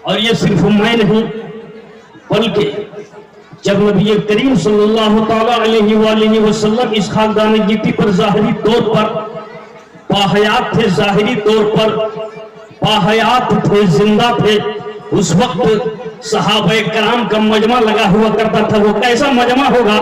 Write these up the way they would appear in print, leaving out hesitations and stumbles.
اور یہ صرف میں نہیں بلکہ جب نبی کریم صلی اللہ تعالیٰ علیہ وآلہ وسلم اس خاکدان گیتی پر ظاہری طور پر باحیات تھے، ظاہری طور پر باحیات تھے، زندہ تھے، اس وقت صحابہ کرام کا مجمع لگا ہوا کرتا تھا۔ وہ کیسا مجمع ہوگا؟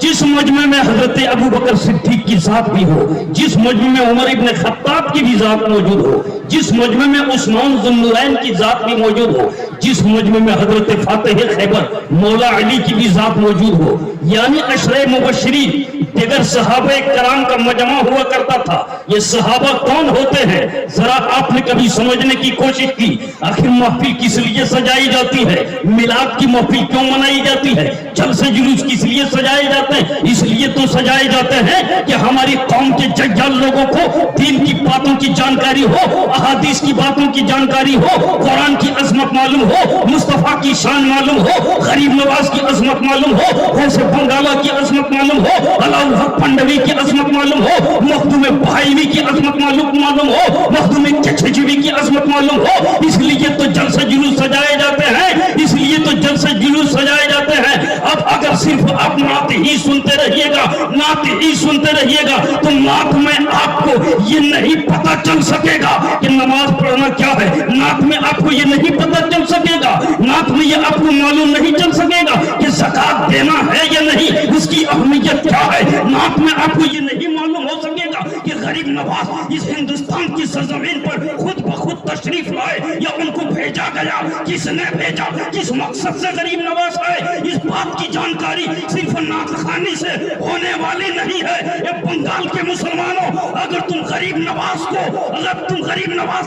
جس مجمع میں حضرت ابو بکر صدیق کی ذات بھی ہو، جس مجمع میں عمر ابن خطاب کی بھی ذات موجود ہو، جس مجمع میں عثمان ذو النورین کی ذات بھی موجود ہو، جس مجمع میں حضرت فاتح خیبر مولا علی کی بھی ذات موجود ہو، یعنی عشرہ مبشرین دیگر صحابہ کرام کا مجمع ہوا کرتا تھا۔ یہ صحابہ کون ہوتے ہیں؟ ذرا آپ نے کبھی سمجھنے کی کوشش کی؟ آخر محفل کس لیے سجائی جاتی ہے؟ میلاد کی محفل کیوں منائی جاتی ہے؟ جلسے جلوس کس لیے سجائے جاتے ہیں؟ اس لیے تو سجائے جاتے ہیں کہ ہماری قوم کے ججال لوگوں کو دین کی باتوں کی جانکاری ہو، احادیث کی باتوں کی جانکاری ہو، قرآن کی عظمت معلوم ہو، مصطفیٰ کی شان معلوم ہو، غریب نواز کی عظمت معلوم ہو، ویسے بنگالہ کی عظمت معلوم ہو، علاؤ حق پنڈوی کی عظمت معلوم ہو، مخدوم بھائیوی کی عظمت معلوم ہو، مخدوم چچھجوی کی عظمت معلوم ہو۔ اس لیے تو جلسے جلوس سجائے جاتے ہیں، اس لیے تو جلسے جلوس سجائے جاتے ہیں۔ اب اگر صرف آپ نعت ہی سنتے رہیے گا، نعت ہی سنتے رہیے گا، تو نعت میں آپ کو یہ نہیں پتا چل سکے گا کہ نماز پڑھنا کیا ہے، نعت میں آپ کو یہ نہیں پتا چل سکے گا، نعت میں یہ آپ کو معلوم نہیں چل سکے گا کہ زکوٰۃ دینا ہے یا نہیں، اس کی اہمیت کیا ہے، نعت میں آپ کو یہ نہیں معلوم ہو سکے گا کہ غریب نواز اس ہندوستان کی سرزمین پر خود بخود تشریف لائے یا ان کو بھیجا گیا، کس نے بھیجا، کس مقصد سے غریب نواز آئے، اس بات کی جانکاری صرف نعت خوانی سے ہونے والی نہیں ہے۔ اے بنگال کے مسلمانوں، اگر تم غریب نواز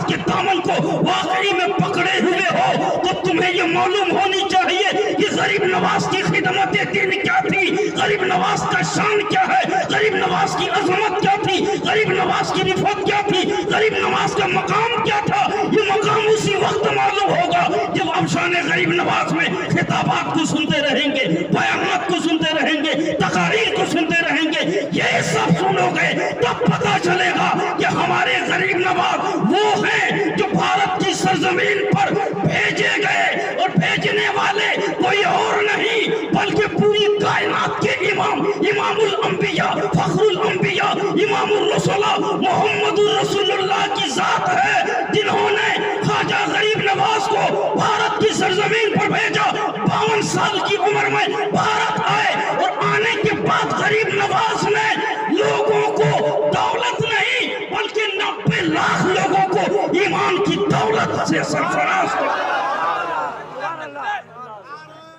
کے دامن کو واقعی میں پکڑے ہوئے ہو تو تمہیں یہ معلوم ہونی چاہیے کہ غریب نواز کی خدمت دین کیا تھی، غریب نواز کا شان کیا ہے، غریب نواز کی عظمت کیا تھی، غریب نواز کی رفعت کیا تھی، غریب نواز کا مقام کیا تھا۔ یہ مقام اسی وقت معلوم ہوگا جب آپ شان غریب نواز میں خطابات کو سنتے رہیں گے، بیانات کو سنتے رہیں گے، تقاریر کو سنتے رہیں گے، یہ سب سنو گے تب پتا چلے گا کہ ہمارے غریب نواز وہ ہیں جو بھارت کی سرزمین پر بھیجے گئے، اور بھیجنے والے کوئی اور نہیں بلکہ پوری کائنات کے امام الانبیاء، فخر الانبیاء، امام الرسول محمد رسول اللہ کی ذات ہے، جنہوں نے خواجہ غریب نواز کو بھارت کی سرزمین پر بھیجا۔ 52 سال کی عمر میں بھارت آئے، اور آنے کے بعد غریب نواز نے لوگوں کو دولت نہیں بلکہ 90 لاکھ لوگوں کو ایمان کی دولت سے سرفراز کیا۔